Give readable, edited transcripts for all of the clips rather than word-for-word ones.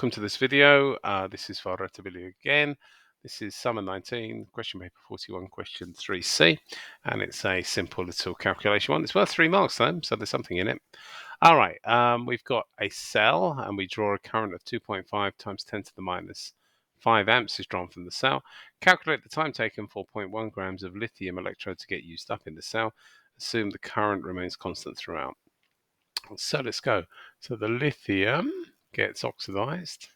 welcome to this video. This is for Retabili again. This is Summer 19, question paper 41, question 3C, and it's a simple little calculation one. It's worth 3 marks though, so there's something in it. All right, we've got a cell, and we draw a current of 2.5 times 10 to the minus 5 amps is drawn from the cell. Calculate the time taken for 0.1 grams of lithium electrode to get used up in the cell. Assume the current remains constant throughout. So let's go. So the lithium gets oxidized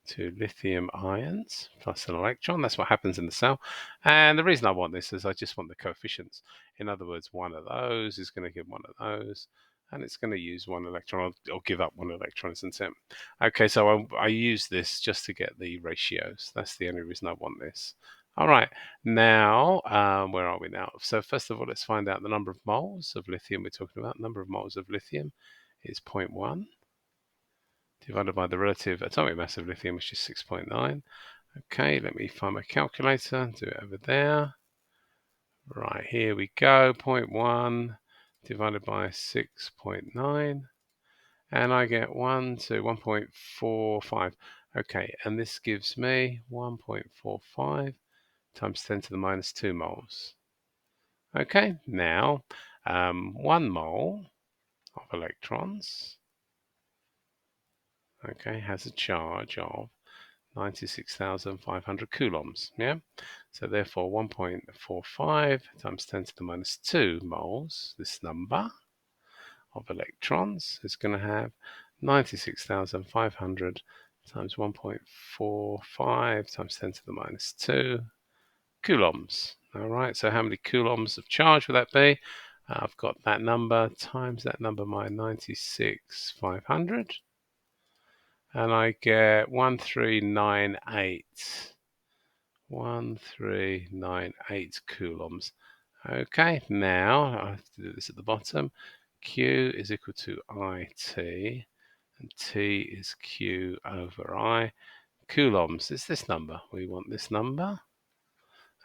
to lithium ions plus an electron. That's what happens in the cell. And the reason I want this is I just want the coefficients. In other words, one of those is going to give one of those, and it's going to use one electron or give up one electron, isn't it? Okay, so I use this just to get the ratios. That's the only reason I want this. All right, now, where are we now? So first of all, let's find out the number of moles of lithium we're talking about. Number of moles of lithium is 0.1 divided by the relative atomic mass of lithium, which is 6.9. Okay, let me find my calculator, do it over there. Right, here we go, 0.1 divided by 6.9. And I get 1.45. Okay, and this gives me 1.45 times 10 to the minus 2 moles. Okay, now 1 mole of electrons, okay, has a charge of 96,500 coulombs, yeah? So therefore 1.45 times 10 to the minus 2 moles, this number of electrons is going to have 96,500 times 1.45 times 10 to the minus 2 coulombs. All right, so how many coulombs of charge would that be? I've got that number times that number by 96,500, and I get 1398. 1398 coulombs. Okay, now I have to do this at the bottom. Q is equal to IT, and T is Q over I. Coulombs is this number. We want this number.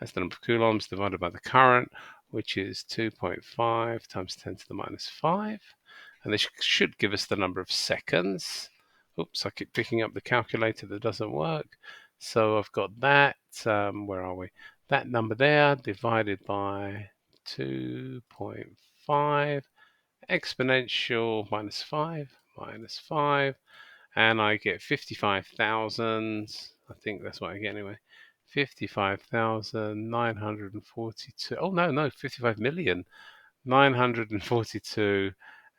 That's the number of coulombs divided by the current, which is 2.5 times 10 to the minus 5. And this should give us the number of seconds. Oops, I keep picking up the calculator that doesn't work. So I've got that, where are we? That number there divided by 2.5 exponential minus 5, and I get 55,000. I think that's what I get anyway. 55,942. Oh, no, 55 million. 942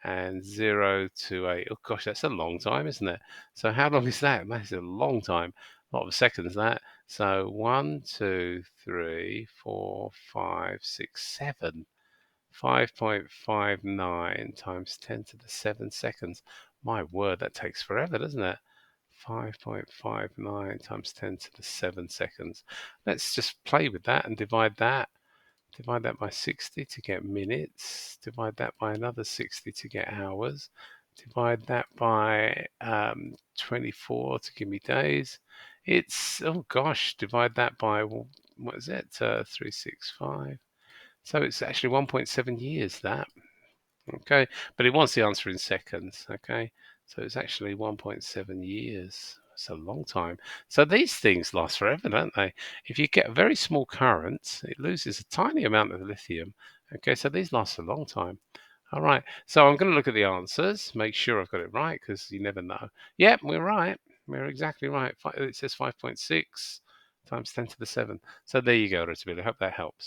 and 028. Oh gosh, that's a long time, isn't it? So how long is that? That is a long time. A lot of seconds, that. So 1, 2, 3, 4, 5, 6, 7. 5.59 times 10 to the 7 seconds. My word, that takes forever, doesn't it? 5.59 times 10 to the 7 seconds. Let's just play with that and divide that. Divide that by 60 to get minutes. Divide that by another 60 to get hours. Divide that by 24 to give me days. It's, oh gosh, divide that by, what is it, 365. So it's actually 1.7 years, that. Okay, but it wants the answer in seconds, okay? So it's actually 1.7 years. It's a long time. So these things last forever, don't they? If you get a very small current, it loses a tiny amount of lithium. Okay, so these last a long time. All right, so I'm going to look at the answers, make sure I've got it right, because you never know. Yep, we're right. We're exactly right. It says 5.6 times 10 to the 7. So there you go, Rotability. I hope that helps.